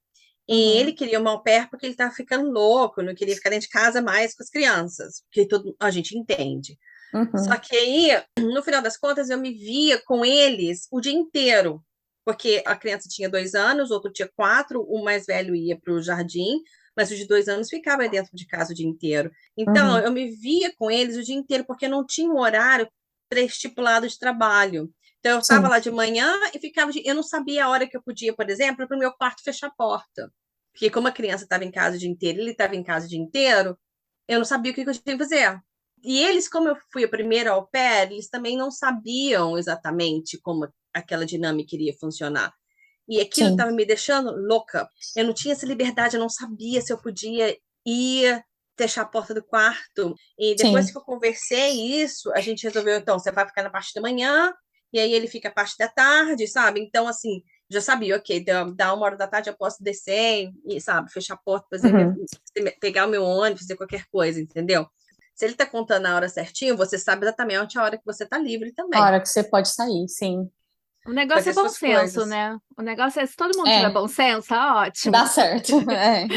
E ele Uhum, queria uma au pair porque ele estava ficando louco, não queria ficar dentro de casa mais com as crianças, porque a gente entende. Só uhum. que aí, no final das contas, eu me via com eles o dia inteiro, porque a criança tinha 2 anos, o outro tinha 4, o mais velho ia para o jardim, mas o de 2 anos ficava dentro de casa o dia inteiro. Então, Uhum. eu me via com eles o dia inteiro, porque não tinha um horário pré-estipulado de trabalho. Então, eu estava Sim, lá de manhã e ficava. Eu não sabia a hora que eu podia, por exemplo, para o meu quarto fechar a porta. Porque, como a criança estava em casa o dia inteiro, ele estava em casa o dia inteiro, eu não sabia o que eu tinha que fazer. E eles, como eu fui a primeira au pair, eles também não sabiam exatamente como aquela dinâmica iria funcionar. E aquilo sim, estava me deixando louca. Eu não tinha essa liberdade, eu não sabia se eu podia ir fechar a porta do quarto. E depois sim, que eu conversei isso, a gente resolveu, então, você vai ficar na parte da manhã, e aí ele fica a parte da tarde, sabe? Então, assim, já sabia, ok, dá 1 hora da tarde eu posso descer e, sabe, fechar a porta, uhum. pegar o meu ônibus, fazer qualquer coisa, entendeu? Se ele está contando a hora certinho, você sabe exatamente a hora que você está livre A também. hora que você pode sair, sim. O negócio fazer é bom suas senso, coisas. né? O negócio é, se todo mundo tiver bom senso, tá ótimo. Dá certo. É.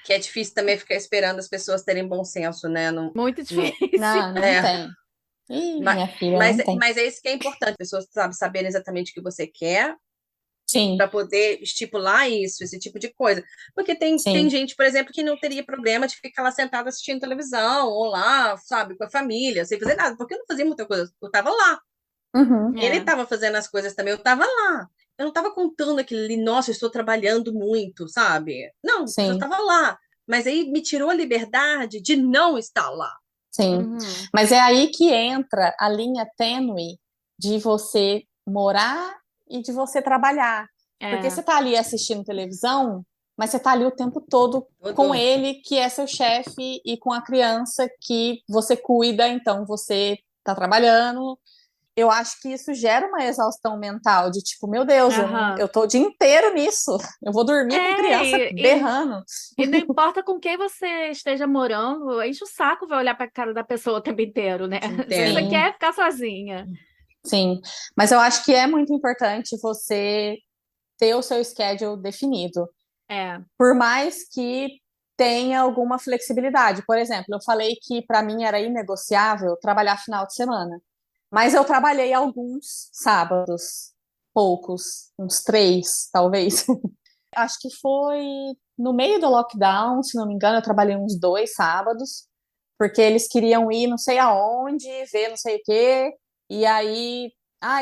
Que é difícil também ficar esperando as pessoas terem bom senso, né? Muito No- difícil. Não é, tem. Ih, ma- minha filha, mas, não tem. mas é isso que é importante, as pessoas saberem exatamente o que você quer Sim, para poder estipular isso, esse tipo de coisa. Porque tem sim. gente, por exemplo, que não teria problema de ficar lá sentada assistindo televisão, ou lá, sabe, com a família, sem fazer nada, porque eu não fazia muita coisa, eu estava lá. Uhum, Ele É, estava fazendo as coisas também, eu estava lá. Eu não estava contando aquilo ali, nossa, eu estou trabalhando muito, sabe? Não, eu só sim, estava lá. Mas aí me tirou a liberdade de não estar lá. sim. uhum, Mas é aí que entra a linha tênue de você morar e de você trabalhar. Porque é. você tá ali assistindo televisão, mas você tá ali o tempo todo com Todo. ele, que é seu chefe, e com a criança que você cuida, então você tá trabalhando. Eu acho que isso gera uma exaustão mental de tipo, meu Deus, eu Aham. tô o dia inteiro nisso. Eu vou dormir com criança É, berrando. e não importa com quem você esteja morando, enche o saco vai olhar para a cara da pessoa o tempo inteiro, né? Às vezes você Inteiro. Sim, quer ficar sozinha. sim. Mas eu acho que é muito importante você ter o seu schedule definido. É. Por mais que tenha alguma flexibilidade. Por exemplo, eu falei que para mim era inegociável trabalhar final de semana. Mas eu trabalhei alguns sábados, poucos, uns 3, talvez. Acho que foi no meio do lockdown, se não me engano, eu trabalhei uns 2 sábados, porque eles queriam ir não sei aonde, ver não sei o quê, e aí,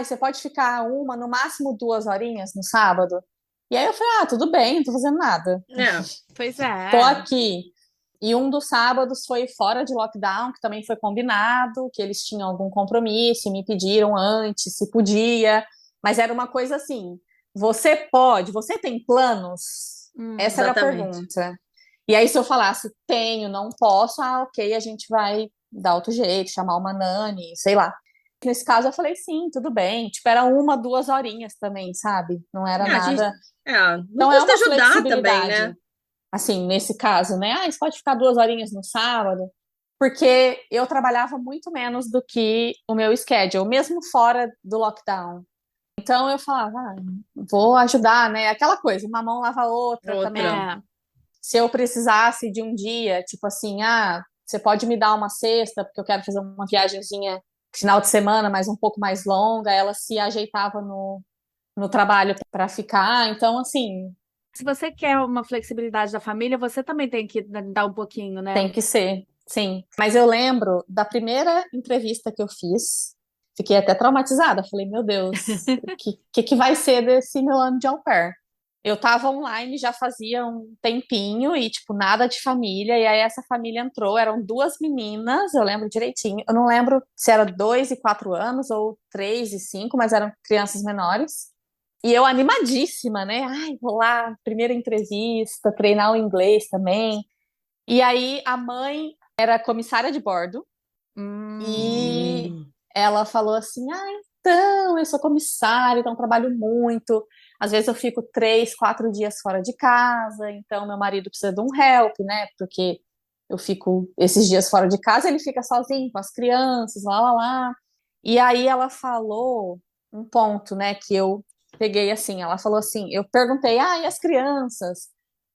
você pode ficar uma, no máximo 2 horinhas no sábado. E aí eu falei, tudo bem, não tô fazendo nada. É. Pois Tô é. aqui. E um dos sábados foi fora de lockdown, que também foi combinado, que eles tinham algum compromisso e me pediram antes se podia, mas era uma coisa assim: você tem planos? Essa era a Exatamente. pergunta. E aí, se eu falasse tenho, não posso, ok, a gente vai dar outro jeito, chamar uma nani, sei lá. Nesse caso, eu falei sim, tudo bem. Tipo, era 1, 2 horinhas também, sabe? Não era É, a gente, nada. não Então, é custa uma ajudar também, flexibilidade né? assim, nesse caso, né? Você pode ficar 2 horinhas no sábado, porque eu trabalhava muito menos do que o meu schedule, mesmo fora do lockdown. Então eu falava, vou ajudar, né? Aquela coisa, uma mão lava a outra Outra. também. É. Se eu precisasse de um dia, tipo assim, você pode me dar uma sexta, porque eu quero fazer uma viagemzinha final de semana, mas um pouco mais longa, ela se ajeitava no trabalho para ficar. Então, assim, Se você quer uma flexibilidade da família, você também tem que dar um pouquinho, né? tem que ser, sim. Mas eu lembro da primeira entrevista que eu fiz, fiquei até traumatizada. Falei, meu Deus, o que vai ser desse meu ano de au pair? Eu tava online já fazia um tempinho e, tipo, nada de família. E aí essa família entrou, eram 2 meninas, eu lembro direitinho. Eu não lembro se era 2 e 4 anos ou 3 e 5, mas eram crianças menores. E eu animadíssima, né? Ai, vou lá, primeira entrevista, treinar o inglês também. E aí a mãe era comissária de bordo e Hum. ela falou assim: então, eu sou comissária, então trabalho muito. Às vezes eu fico 3, 4 dias fora de casa, então meu marido precisa de um help, né? Porque eu fico esses dias fora de casa, ele fica sozinho com as crianças, lá, lá, lá. E aí ela falou um ponto, né, que eu peguei assim, ela falou assim, eu perguntei, e as crianças?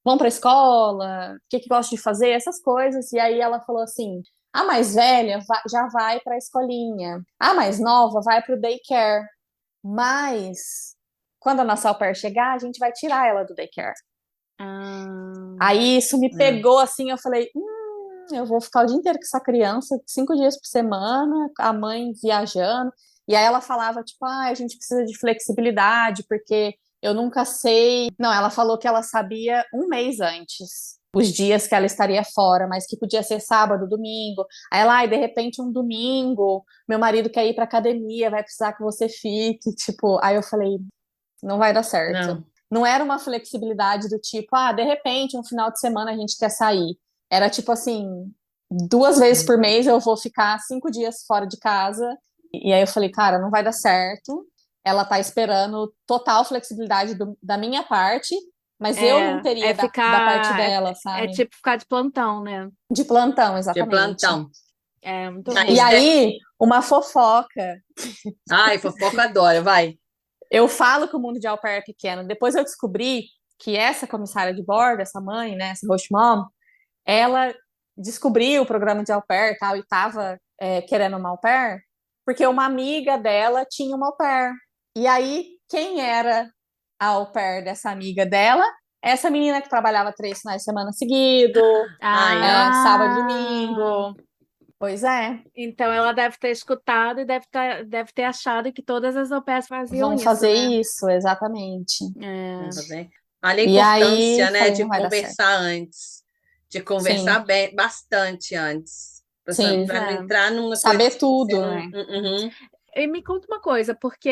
Vão para a escola? O que gostam de fazer? Essas coisas. E aí ela falou assim, a mais velha já vai para a escolinha. A mais nova vai para o daycare. Mas quando a nossa au pair chegar, a gente vai tirar ela do daycare. Ah, Aí isso me É. pegou assim, eu falei, eu vou ficar o dia inteiro com essa criança, 5 dias por semana, a mãe viajando. E aí ela falava, tipo, a gente precisa de flexibilidade, porque eu nunca sei. Não, ela falou que ela sabia um mês antes os dias que ela estaria fora, mas que podia ser sábado, domingo. Aí ela, de repente, um domingo, meu marido quer ir pra academia, vai precisar que você fique. Tipo, aí eu falei, não vai dar certo. Não. Não era uma flexibilidade do tipo, de repente, um final de semana a gente quer sair. Era tipo assim, 2 vezes por mês eu vou ficar 5 dias fora de casa. E aí eu falei, cara, não vai dar certo. Ela tá esperando total flexibilidade da minha parte, mas eu não é teria da parte ficar. dela, É sabe? tipo ficar de plantão, né? De plantão, De exatamente. plantão. É muito Aí, E ruim. aí, uma fofoca. ai, fofoca adora, vai. Eu falo que o mundo de au pair é pequeno. Depois eu descobri que essa comissária de bordo, essa mãe, né, essa host mom, ela descobriu o programa de au pair e tal, e estava querendo uma au pair, porque uma amiga dela tinha uma au pair. E aí, quem era a au pair dessa amiga dela? Essa menina que trabalhava 3 finais de semana seguido, sábado e domingo. Pois é. Então ela deve ter escutado e deve ter achado que todas as au pairs faziam Vão isso, fazer né? isso, exatamente. Tá bem? Olha a E aí, importância, né, falei, de não vai dar certo. conversar antes. De conversar Sim, bem, bastante antes. sim. Pois Para não é. entrar numa coisa Saber que você tudo, não. né? Uhum. E me conta uma coisa, porque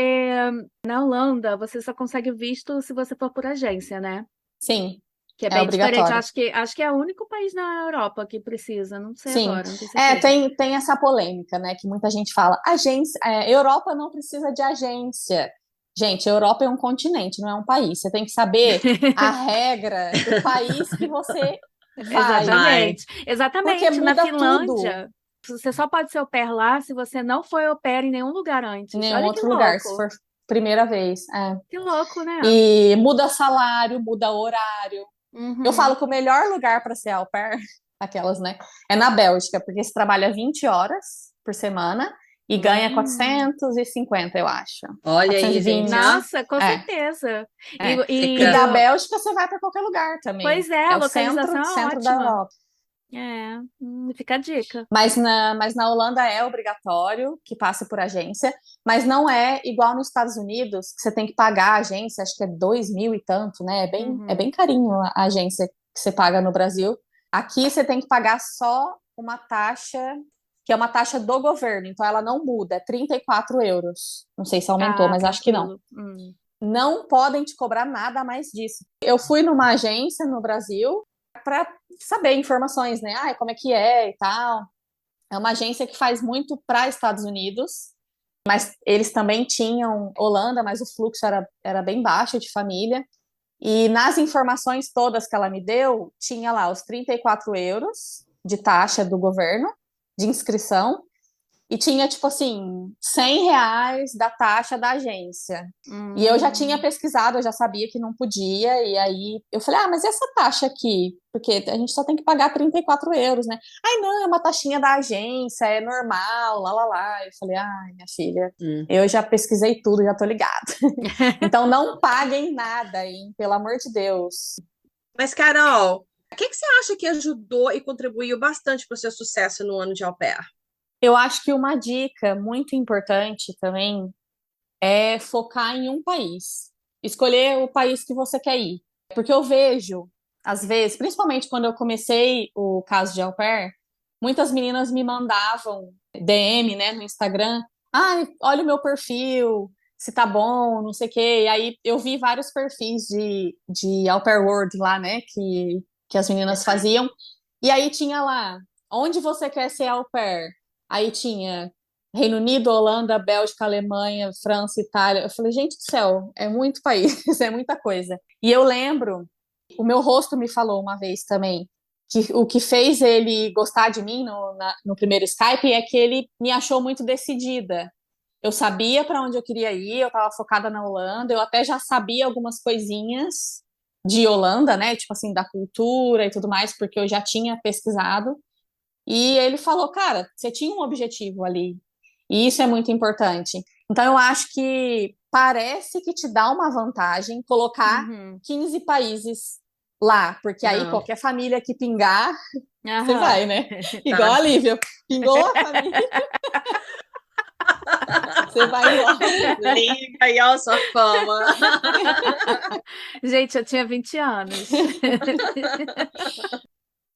na Holanda você só consegue visto se você for por agência, né? Sim, Que é é bem diferente. obrigatório. Acho que é o único país na Europa que precisa, não sei Sim, agora, não tenho certeza. tem essa polêmica, né? Que muita gente fala, agência, Europa não precisa de agência. Gente, Europa é um continente, não é um país. Você tem que saber a regra do país que você vai, Vai. porque Exatamente. Na muda tudo Finlândia, você só pode ser au pair lá se você não foi au pair em nenhum lugar em antes. nenhum Olha que outro lugar, se louco. for primeira vez. É. Que louco, né? E muda salário, muda horário. Eu falo Uhum. que o melhor lugar para ser au pair, aquelas, né, é na Bélgica, porque você trabalha 20 horas por semana e ganha Hum. 450, eu acho. Olha aí, gente, 420. ó. Nossa, com É, certeza. é. E Fica. da Bélgica você vai para qualquer lugar também. Pois é, a É o centro, localização é centro da ótima. Europa. É, fica a dica. Mas na Holanda é obrigatório que passe por agência, mas não é igual nos Estados Unidos, que você tem que pagar a agência, acho que é 2.000 e tanto, né? É Uhum. bem carinho a agência que você paga no Brasil. Aqui você tem que pagar só uma taxa, que é uma taxa do governo, então ela não muda, é 34 euros. Não sei se aumentou, Ah, mas acho que não. tranquilo. Não podem te cobrar nada a mais disso. Eu fui numa agência no Brasil para saber informações, né? Ah, como é que é e tal. É uma agência que faz muito para Estados Unidos, mas eles também tinham Holanda, mas o fluxo era bem baixo de família. E nas informações todas que ela me deu, tinha lá os 34 euros de taxa do governo, de inscrição, e tinha, tipo assim, R$ 100 da taxa da agência. E eu já tinha Hum. pesquisado, eu já sabia que não podia, e aí eu falei, mas e essa taxa aqui? Porque a gente só tem que pagar 34 euros, né? Ai, não, é uma taxinha da agência, é normal, lá, lá, lá. Eu falei, ai, minha filha, eu já pesquisei tudo, já tô ligada. Então não paguem nada, hein? Pelo amor de Deus. Mas, Carol, o que você acha que ajudou e contribuiu bastante para o seu sucesso no ano de au pair? Eu acho que uma dica muito importante também é focar em um país. Escolher o país que você quer ir. Porque eu vejo, às vezes, principalmente quando eu comecei o caso de au pair, muitas meninas me mandavam DM, né, no Instagram. Ai, olha o meu perfil, se tá bom, não sei o quê. E aí eu vi vários perfis de au pair world lá, né, que as meninas faziam. E aí tinha lá, onde você quer ser au pair? Aí tinha Reino Unido, Holanda, Bélgica, Alemanha, França, Itália. Eu falei, gente do céu, é muito país, é muita coisa. E eu lembro, o meu rosto me falou uma vez também, que o que fez ele gostar de mim no primeiro Skype é que ele me achou muito decidida. Eu sabia para onde eu queria ir, eu estava focada na Holanda, eu até já sabia algumas coisinhas de Holanda, né? Tipo assim, da cultura e tudo mais, porque eu já tinha pesquisado. E ele falou, cara, você tinha um objetivo ali. E isso é muito importante. Então, eu acho que parece que te dá uma vantagem colocar Uhum. 15 países lá, porque aí Não. qualquer família que pingar, você Aham. vai, né? Igual Tá. a Lívia, pingou a família, você vai embora. Liga aí, ó, sua fama. Gente, eu tinha 20 anos.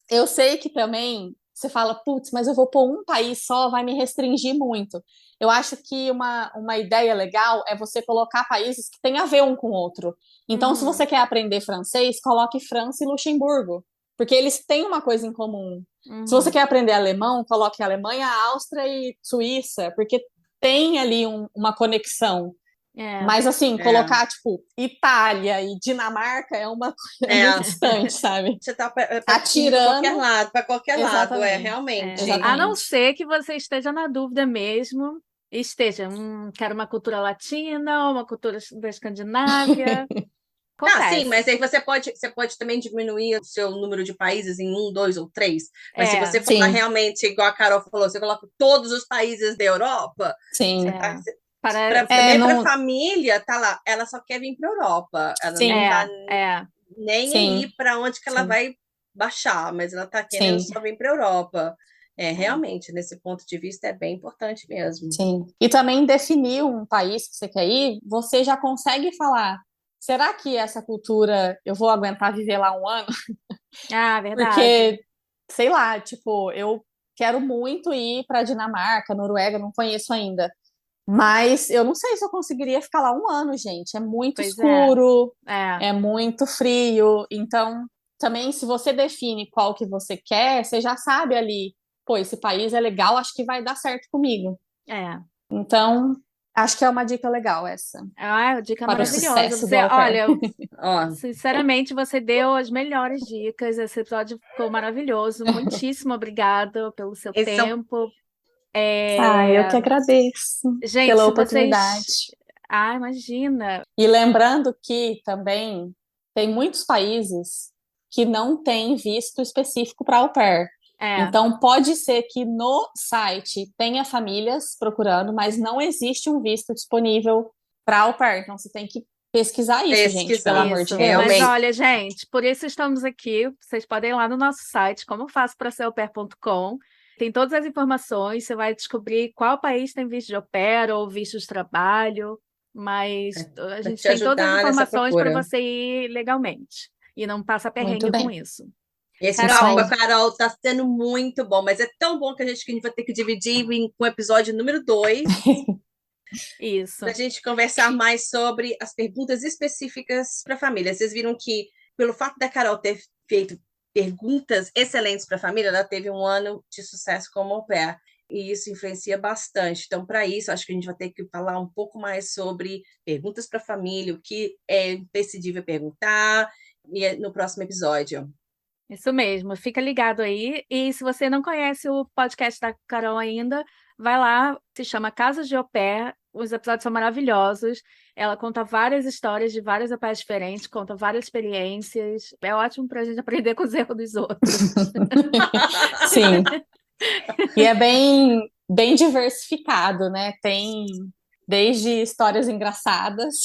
Eu sei que também você fala, putz, mas eu vou pôr um país só, vai me restringir muito. Eu acho que uma ideia legal é você colocar países que têm a ver um com o outro. Então, se Uhum. você quer aprender francês, coloque França e Luxemburgo, porque eles têm uma coisa em comum. Se você Uhum. quer aprender alemão, coloque Alemanha, Áustria e Suíça, porque tem ali uma conexão. É. Mas assim, É. colocar tipo Itália e Dinamarca é É. muito distante, sabe? Você tá indo Atirando, para qualquer lado, exatamente, É. realmente. A não exatamente. ser que você esteja na dúvida mesmo esteja, quero uma cultura latina, uma cultura da Escandinávia. Ah, sim, Acontece. mas aí você pode também diminuir o seu número de países em 1, 2 ou 3. Mas se você falar sim, realmente, igual a Carol falou, você coloca todos os países da Europa, sim. É, para, É, também para a não, família, tá lá, ela só quer vir para a Europa. Ela não sim, tá é, nem sim, aí para onde que ela sim, vai baixar, mas ela tá querendo sim. só vir para a Europa. é, Realmente, nesse ponto de vista, é bem importante mesmo. Sim. E também definir um país que você quer ir, você já consegue falar. Será que essa cultura eu vou aguentar viver lá um ano? verdade. Porque, sei lá, tipo, eu quero muito ir para Dinamarca, Noruega, não conheço ainda. Mas eu não sei se eu conseguiria ficar lá um ano, gente. É muito Pois é, escuro, é, é muito frio. Então, também, se você define qual que você quer, você já sabe ali, pô, esse país é legal, acho que vai dar certo comigo. é. Então, acho que é uma dica legal essa, Dica para o maravilhosa. sucesso do Você, au pair. olha, Ó, sinceramente, você deu as melhores dicas. Esse episódio ficou maravilhoso. Muitíssimo obrigada pelo seu esses são tempo. Ah, eu que É, agradeço gente, pela se vocês. oportunidade. Imagina. E lembrando que também tem muitos países que não têm visto específico para au pair. É, Então, pode ser que no site tenha famílias procurando, mas não existe um visto disponível para au pair. Então, você tem que pesquisar isso, gente, pelo pesquisar, amor de isso. Mas Deus. realmente. olha, gente, por isso estamos aqui. Vocês podem ir lá no nosso site, como faço para ser au pair.com. Tem todas as informações. Você vai descobrir qual país tem visto de au pair ou visto de trabalho. Mas a Para gente te tem todas as ajudar nessa informações para procura. você ir legalmente e não passa Muito perrengue com bem. isso. Esse Isso papo com Carol, a aí. Carol está sendo muito bom, mas é tão bom que a gente vai ter que dividir com o episódio número 2, para a isso. gente conversar mais sobre as perguntas específicas para a família. Vocês viram que, pelo fato da Carol ter feito perguntas excelentes para a família, ela teve um ano de sucesso como au pair. E isso influencia bastante. Então, para isso, acho que a gente vai ter que falar um pouco mais sobre perguntas para a família, o que é imprescindível perguntar, no próximo episódio. Isso mesmo, fica ligado aí. E se você não conhece o podcast da Carol ainda, vai lá, se chama Casas de Au Pair. Os episódios são maravilhosos. Ela conta várias histórias de vários au pairs diferentes, conta várias experiências. É ótimo para a gente aprender com os erros dos outros. Sim. E é bem diversificado, né? Tem desde histórias engraçadas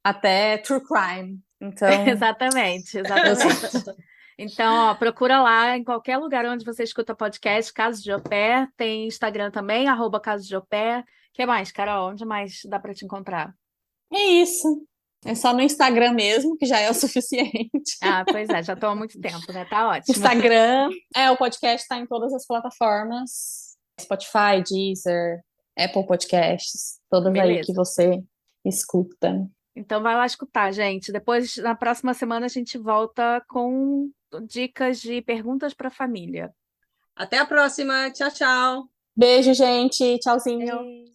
até true crime. Então, Exatamente, eu sou... exatamente. Então, ó, procura lá em qualquer lugar onde você escuta podcast, Casos de Au Pair. Tem Instagram também, @Casos de Au Pair. O que mais, Carol? Onde mais dá para te encontrar? É isso. É só no Instagram mesmo, que já é o suficiente. Pois é, já estou há muito tempo, né? Tá ótimo. Instagram, o podcast está em todas as plataformas: Spotify, Deezer, Apple Podcasts, todas aí que Beleza. você escuta. Então vai lá escutar, gente. Depois, na próxima semana, a gente volta com dicas de perguntas para a família. Até a próxima. Tchau, tchau. Beijo, gente. Tchauzinho. Beijo.